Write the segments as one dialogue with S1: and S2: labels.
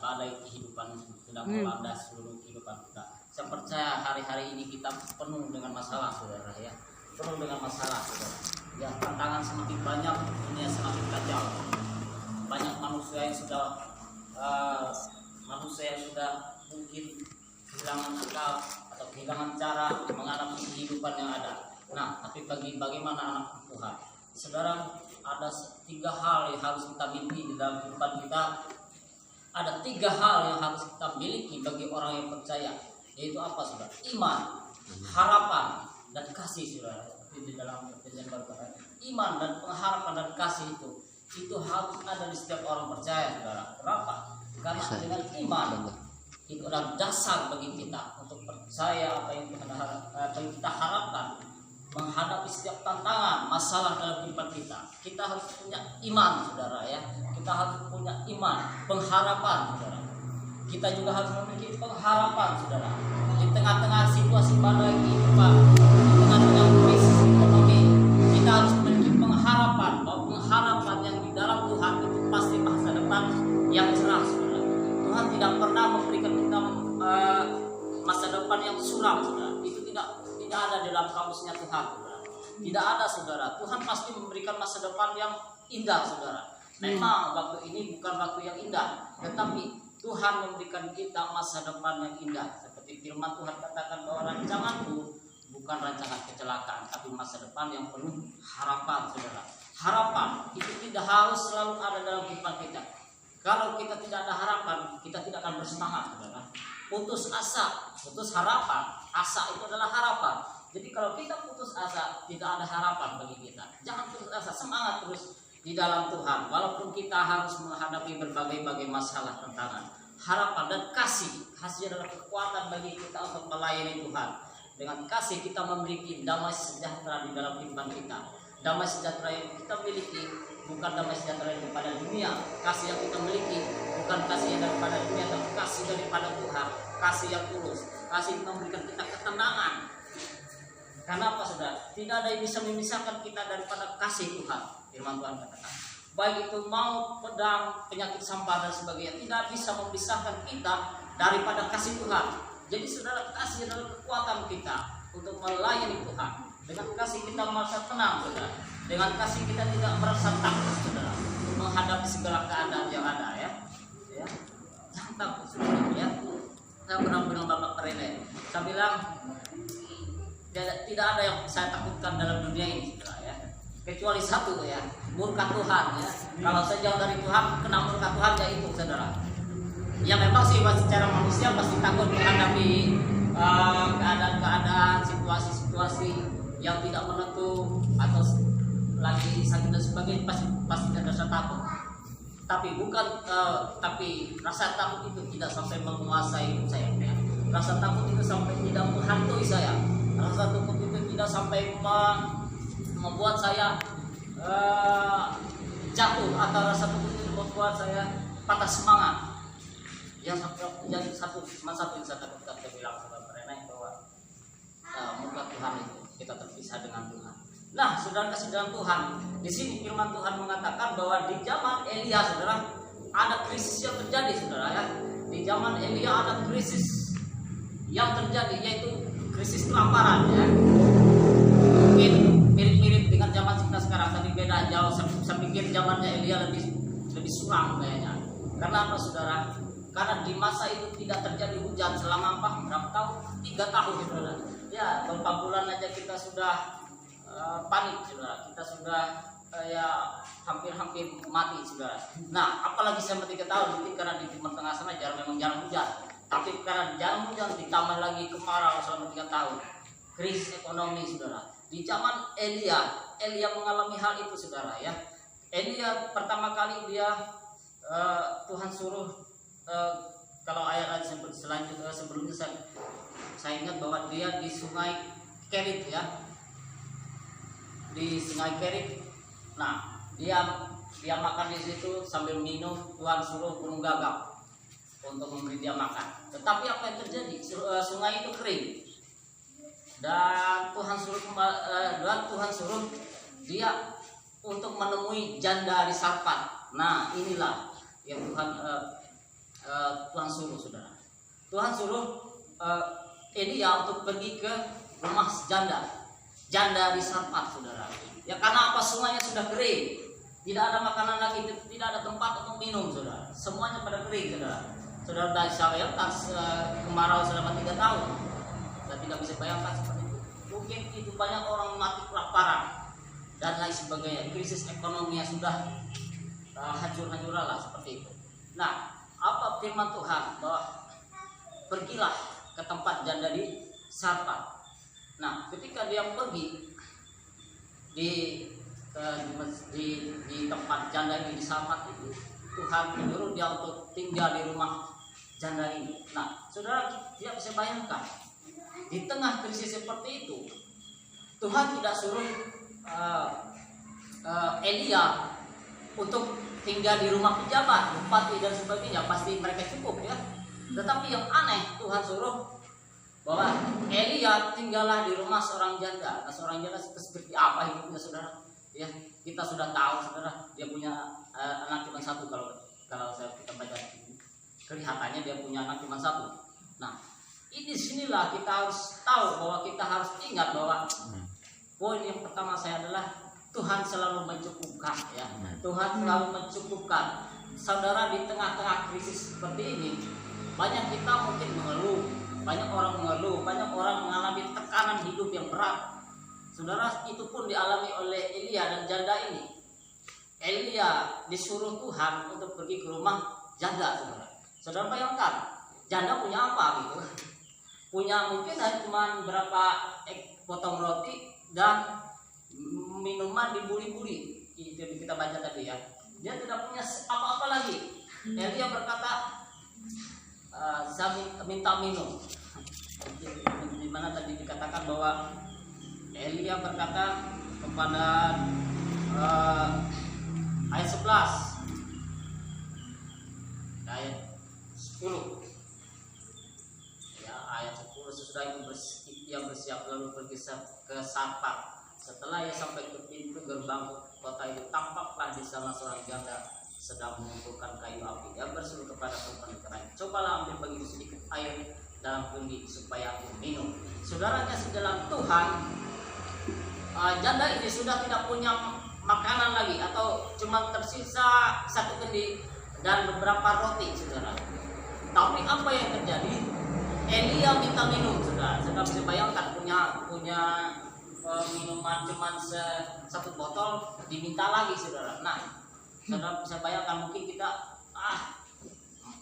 S1: badai kehidupan sedang melanda seluruh kehidupan kita. Saya percaya hari-hari ini kita penuh dengan masalah, saudara ya. Penuh dengan masalah, saudara. Ya, tantangan semakin banyak, dunia semakin kacau. Banyak manusia yang sudah mungkin kehilangan akal atau kehilangan cara mengalami kehidupan yang ada. Nah, tapi bagaimana anak Tuhan? Saudara, ada 3 hal yang harus kita miliki di dalam kehidupan kita. Ada 3 hal yang harus kita miliki bagi orang yang percaya, yaitu apa, saudara? Iman, harapan, dan kasih, saudara. Di dalam perjanjian baru, iman dan pengharapan dan kasih itu harus ada di setiap orang percaya, saudara. Kenapa? Karena dengan iman itu adalah dasar bagi kita untuk percaya apa yang kita harapkan menghadapi setiap tantangan, masalah dalam kehidupan kita. Kita harus punya iman, saudara ya. Kita harus punya iman, pengharapan, saudara. Kita juga harus memiliki pengharapan, saudara. Di tengah-tengah situasi badai kehidupan, di tengah-tengah krisis ekonomi, kita harus memiliki pengharapan, bahwa pengharapan yang di dalam Tuhan itu pasti masa depan yang cerah, saudara. Tuhan tidak pernah memberikan kita masa depan yang suram, saudara. Itu tidak ada di dalam kamusnya Tuhan, saudara. Tidak ada, saudara. Tuhan pasti memberikan masa depan yang indah, saudara. Memang waktu ini bukan waktu yang indah, tetapi Tuhan memberikan kita masa depan yang indah. Seperti firman Tuhan katakan bahwa rancanganku bukan rancangan kecelakaan, tapi masa depan yang penuh harapan, saudara. Harapan itu tidak harus selalu ada dalam kehidupan kita. Kalau kita tidak ada harapan, kita tidak akan bersemangat, saudara. Putus asa, putus harapan. Asa itu adalah harapan. Jadi kalau kita putus asa, tidak ada harapan bagi kita. Jangan putus asa, semangat terus di dalam Tuhan. Walaupun kita harus menghadapi berbagai masalah, tantangan. Harapan dan kasih adalah kekuatan bagi kita untuk melayani Tuhan. Dengan kasih kita memiliki damai sejahtera di dalam kehidupan kita. Damai sejahtera yang kita miliki bukan damai sejahtera yang daripada dunia. Kasih yang kita miliki bukan kasih yang daripada dunia, tapi kasih daripada Tuhan. Kasih yang tulus. Kasih yang memberikan kita ketenangan. Karena apa, saudara? Tidak ada yang bisa memisahkan kita daripada kasih Tuhan. Firman Tuhan katakan, baik itu mau pedang, penyakit sampah dan sebagainya, tidak bisa memisahkan kita daripada kasih Tuhan. Jadi saudara, kasih adalah kekuatan kita untuk melayani Tuhan. Dengan kasih kita merasa tenang, saudara. Dengan kasih kita tidak merasa takut, saudara, menghadapi segala keadaan yang ada, ya. Jangan takut, saudara, ya. Saya pernah bilang Bapak Rene, saya bilang tidak ada yang saya takutkan dalam dunia ini, saudara, ya. Kecuali satu, ya, murka Tuhan, ya. Kalau saya jauh dari Tuhan, kena murka Tuhan, ya itu, saudara. Ya memang sih secara manusia pasti takut menghadapi keadaan-keadaan, situasi-situasi yang tidak menentu atau lagi sakit dan sebagainya, pasti ada rasa takut. Tapi rasa takut itu tidak sampai menguasai hidup saya, ya. Rasa takut itu sampai tidak menghantui saya. Rasa takut itu tidak sampai membuat saya jatuh, atau rasa takut itu membuat saya patah semangat. Yang satu yang saya takutkan, saya bilang saudara Rena, bahwa muka Tuhan itu kita terpisah dengan Tuhan. Nah, saudara kasih dalam Tuhan, di sini firman Tuhan mengatakan bahwa di zaman Elia, saudara, ada krisis yang terjadi, saudara, ya. Di zaman Elia ada krisis yang terjadi, yaitu krisis kelaparan, ya. Mungkin mirip-mirip dengan zaman kita sekarang, tapi beda jauh. Saya pikir zamannya Elia lebih suram kayaknya. Karena apa, saudara? Karena di masa itu tidak terjadi hujan selama berapa tahun? 3 tahun, saudara. Ya, beberapa bulan aja kita sudah panik, saudara. Kita sudah hampir mati, saudara. Nah, apalagi selama 3 tahun, mungkin karena di Timur Tengah sana memang jarang hujan. Tapi karena jarang hujan ditambah lagi kemarau selama 3 tahun. Krisis ekonomi, saudara. Di zaman Elia mengalami hal itu, saudara, ya. Elia pertama kali Tuhan suruh, kalau ayat selanjutnya sebelumnya saya ingat bahwa dia di Sungai Kerit, ya, di Sungai Kerit. Nah, dia makan di situ sambil minum. Tuhan suruh gunung gagap untuk memberi dia makan. Tetapi apa yang terjadi? Sungai itu kering, dan Tuhan suruh dia untuk menemui janda di Sarfat. Nah, inilah yang Tuhan suruh, saudara. Tuhan suruh Elia untuk pergi ke rumah janda di Sarfat, saudara. Ya karena apa, sungainya sudah kering, tidak ada makanan lagi, tidak ada tempat untuk minum, saudara. Semuanya pada kering, saudara. Saudara bisa bayangkan kemarau selama 3 tahun, dan tidak bisa bayangkan seperti itu. Mungkin itu banyak orang mati kelaparan dan lain sebagainya. Krisis ekonomi yang sudah hancur-hancur lah seperti itu. Nah, apa firman Tuhan bahwa pergilah ke tempat janda di Sarfat. Nah, ketika dia pergi di tempat janda ini di Sarfat itu, Tuhan menyuruh dia untuk tinggal di rumah janda ini. Nah, saudara tidak bisa bayangkan di tengah krisis seperti itu, Tuhan tidak suruh Elia untuk tinggal di rumah pejabat, bupati dan sebagainya, pasti mereka cukup ya. Tetapi yang aneh, Tuhan suruh bahwa Elia tinggallah di rumah seorang janda. Nah, seorang janda seperti apa hidupnya, saudara? Ya, kita sudah tahu, saudara, dia punya anak cuma satu. Kalau kita baca kelihatannya dia punya anak cuma satu. Nah, ini sinilah kita harus tahu bahwa kita harus ingat bahwa poin yang pertama saya adalah Tuhan selalu mencukupkan, ya. Tuhan selalu mencukupkan. Saudara, di tengah-tengah krisis seperti ini, banyak kita mungkin mengeluh, banyak orang mengeluh, banyak orang mengalami tekanan hidup yang berat. Saudara, itu pun dialami oleh Elia dan janda ini. Elia disuruh Tuhan untuk pergi ke rumah janda, saudara. Saudara bayangkan, janda punya apa gitu? Punya mungkin cuma berapa potong roti dan minuman dibuli-buli. Itu kita baca tadi ya. Dia tidak punya apa-apa lagi. Elia berkata, saya minta minum. Di mana tadi dikatakan bahwa Elia berkata kepada ayat 11, ayat 10, ya, ayat 10, sesudah itu ia bersiap lalu pergi ke Sarfat. Setelah ia sampai ke pintu gerbang kota itu, tampaklah di sana seorang janda sedang mengumpulkan kayu api. Dia berseru kepada perempuan itu, cobalah ambil bagiku sedikit air dalam kendi supaya aku minum. Saudaranya dalam Tuhan, janda ini sudah tidak punya makanan lagi, atau cuma tersisa satu kendi dan beberapa roti, saudara. Tapi apa yang terjadi? Elia minta minum, saudara. Saudara bisa bayangkan punya minuman cuma satu botol, diminta lagi, saudara. Nah, saudara bisa bayangkan mungkin kita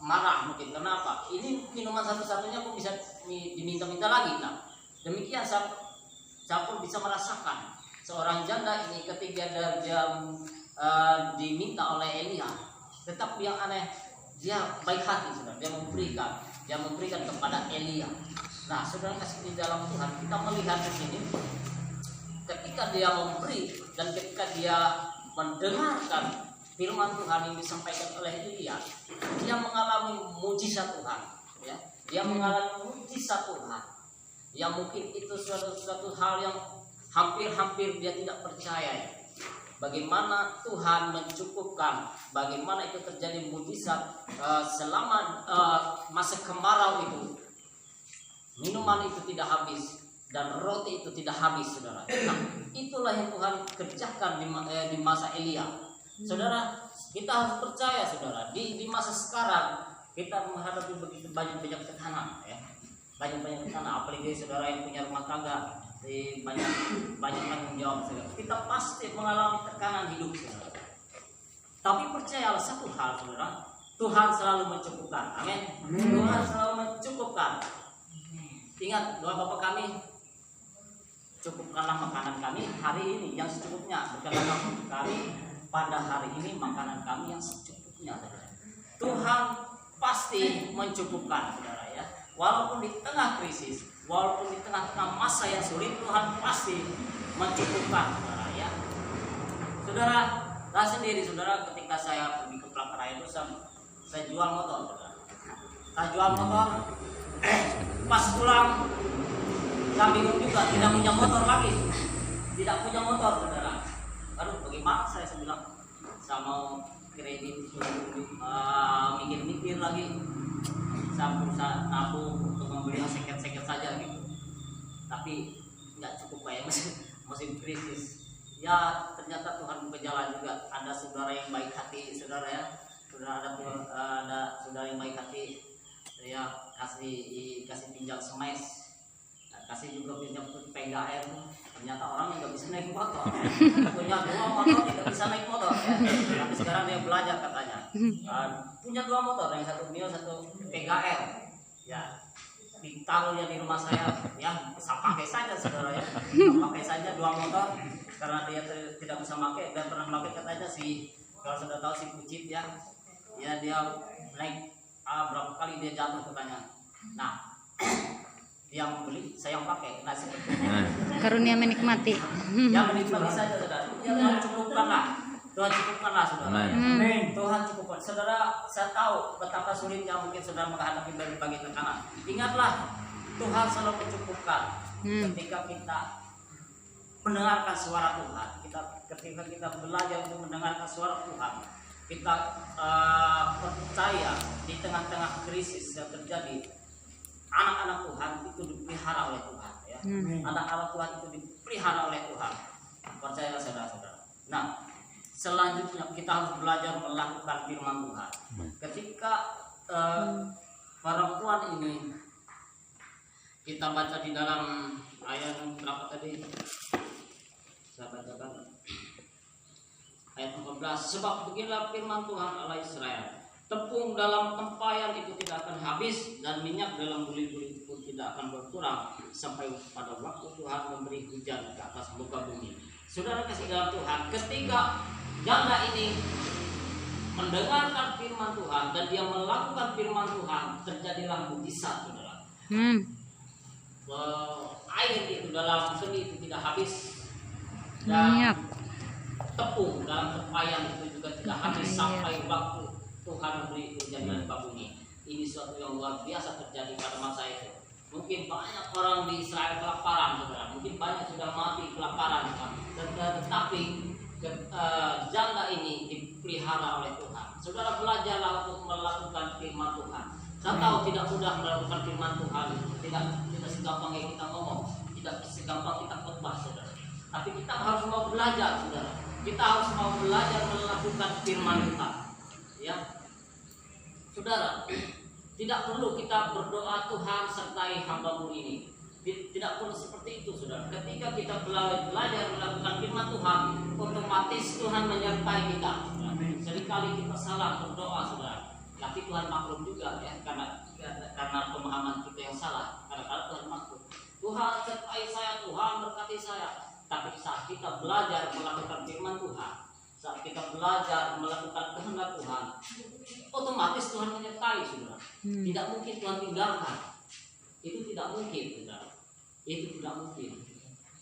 S1: marah mungkin. Kenapa? Ini minuman satu-satunya kok bisa diminta-minta lagi. Nah, demikian saya pun bisa merasakan seorang janda ini ketika dia diminta oleh Elia, tetap yang aneh, dia baik hati, saudara. Dia memberikan kepada Elia. Nah, saudara kasih di dalam Tuhan, kita melihat di sini ketika dia memberi dan ketika dia mendengarkan firman Tuhan yang disampaikan oleh Elia, dia mengalami mujizat Tuhan, ya. Dia mengalami mujizat Tuhan yang mungkin itu suatu hal yang hampir dia tidak percaya. Bagaimana Tuhan mencukupkan, bagaimana itu terjadi mujizat selama masa kemarau itu, minuman itu tidak habis dan roti itu tidak habis, saudara. Nah, itulah yang Tuhan kerjakan di masa Elia. Saudara, kita harus percaya, saudara, di masa sekarang kita menghadapi begitu banyak tekanan, ya. Banyak tekanan, apalagi saudara yang punya rumah tangga, banyak tanggung jawab, saudara. Kita pasti mengalami tekanan hidup, saudara. Tapi percayalah satu hal, saudara, Tuhan selalu mencukupkan. Amin. Tuhan selalu mencukupkan. Ingat doa Bapa kami, cukupkanlah makanan kami hari ini yang secukupnya. Berikanlah kami pada hari ini makanan kami yang secukupnya. Tuhan pasti mencukupkan, saudara, ya. Walaupun di tengah krisis, walaupun di tengah-tengah masa yang sulit, Tuhan pasti mencukupkan, saudara, ya. Saudara, saya sendiri, saudara, ketika saya pergi ke Pelakar itu saya jual motor, saudara. Saya jual motor, pas pulang saya bingung juga, tidak punya motor lagi, saudara. Aduh, bagaimana saya bilang, saya mau kredit, mikir-mikir lagi. saya berusaha nabung untuk membeli seket-seket saja gitu, tapi nggak cukup kayak musim krisis. Ya ternyata Tuhan buka jalan juga. Ada saudara yang baik hati, saudara ya, ada saudara yang baik hati, ya kasih pinjam semes, kasih juga pinjam PGR. Ternyata orang nggak bisa naik motor, punya 2 motor tidak bisa naik motor ya. Tapi sekarang dia belajar katanya, punya 2 motor, yang satu Mio, satu PGR ya, ditaruhnya di rumah saya ya, saya pakai saja saudara ya, pakai saja 2 motor karena dia tidak bisa pakai dan pernah pakai katanya si, kalau sudah tahu si Pucit ya, ya dia naik berapa kali dia jatuh katanya. Nah yang beli saya yang pakai, nah seperti
S2: Karunia menikmati.
S1: yang menikmati saja saudara. Ya Tuhan cukupkanlah, Tuhan cukupkanlah saudara. Amin. Tuhan cukupkan saudara. Saya tahu betapa sulitnya mungkin saudara menghadapi berbagai tekanan. Ingatlah Tuhan selalu mencukupkan ketika kita mendengarkan suara Tuhan. Ketika kita belajar untuk mendengarkan suara Tuhan, kita percaya di tengah-tengah krisis yang terjadi, anak-anak Tuhan itu dipelihara oleh Tuhan ya. Anak-anak Tuhan itu dipelihara oleh Tuhan. Percayalah saudara-saudara. Nah, selanjutnya kita harus belajar melakukan firman Tuhan. Ketika perempuan ini, kita baca di dalam ayat yang berapa tadi? Saya bacakan ayat 14. Sebab beginilah firman Tuhan Allah Israel, tepung dalam tempayan itu tidak akan habis, dan minyak dalam buli-buli pun tidak akan berkurang sampai pada waktu Tuhan memberi hujan ke atas muka bumi. Saudara kasih dalam Tuhan, ketika janda ini mendengarkan firman Tuhan dan dia melakukan firman Tuhan, terjadilah mujizat saudara. Air itu dalam seni itu tidak habis, dan tepung dalam tempayan itu juga tidak habis sampai waktu Tuhan memberi hujan di muka bumi. Ini suatu yang luar biasa terjadi pada masa itu. Mungkin banyak orang di Israel kelaparan, saudara. Mungkin banyak sudah mati kelaparan, tetapi janda ini dipelihara oleh Tuhan. Saudara belajarlah untuk melakukan firman Tuhan. Saya tahu tidak mudah melakukan firman Tuhan. Tidak segampang yang kita ngomong, tidak segampang kita khotbah, saudara. Tapi kita harus mau belajar, saudara. Kita harus mau belajar melakukan firman Tuhan. Ya, saudara, tidak perlu kita berdoa Tuhan sertai hamba-Mu ini. Tidak perlu seperti itu, saudara. Ketika kita belajar melakukan firman Tuhan, otomatis Tuhan menyertai kita. Seringkali kita salah berdoa, saudara. Tapi Tuhan maklum juga ya, karena pemahaman kita yang salah. Kadang-kadang Tuhan maklum. Tuhan sertai saya, Tuhan berkati saya. Tapi saat kita belajar melakukan firman Tuhan, saat kita belajar melakukan kehendak Tuhan, otomatis Tuhan menyertai, saudara. Tidak mungkin Tuhan tinggalkan. Itu tidak mungkin, saudara. Itu tidak mungkin.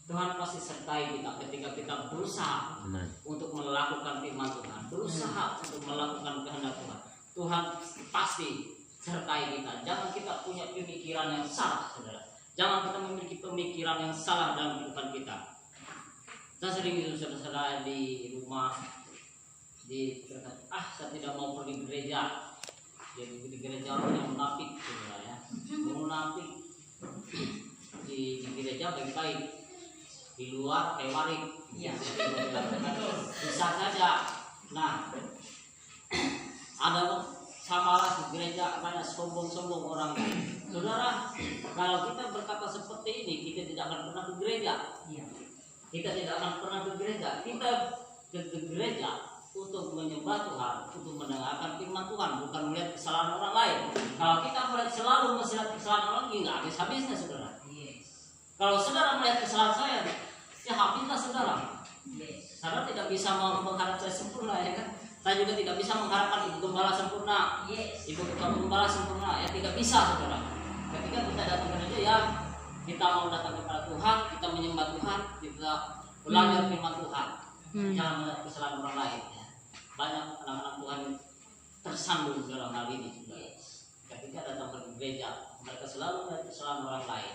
S1: Tuhan pasti sertai kita ketika kita berusaha untuk melakukan firman Tuhan, berusaha untuk melakukan kehendak Tuhan. Tuhan pasti sertai kita. Jangan kita punya pemikiran yang salah, saudara. Jangan kita memiliki pemikiran yang salah dalam kehidupan kita. Saya sering itu saudara di rumah saya tidak mau pergi ke gereja. Jadi di gereja orang yang munafik, saudara ya. Munafik di gereja baik-baik, di luar kayak warik. Bisa saja. Nah, ada samalah di gereja banyak sombong-sombong orang. Saudara, kalau kita berkata seperti ini, kita tidak akan pernah ke gereja. Kita tidak akan pernah ke gereja. Kita ke gereja untuk menyembah Tuhan, untuk mendengarkan firman Tuhan, bukan melihat kesalahan orang lain. Kalau kita selalu melihat kesalahan orang lain, nggak habis-habisnya, saudara. Kalau saudara melihat kesalahan saya, ya habislah saudara. Saudara tidak bisa mengharap saya sempurna, ya kan? Saya juga tidak bisa mengharapkan ibu gembala sempurna, ibu gembala sempurna, ya tidak bisa, saudara. Ketika kita datang ke gereja, ya kita mau datang kepada Tuhan, kita menyembah Tuhan, kita belajar firman Tuhan. Jangan melihat kesalahan orang lain. Ya. Banyak anak-anak Tuhan tersandung dalam hal ini. Ketika datang ke gereja, mereka selalu melihat kesalahan orang lain.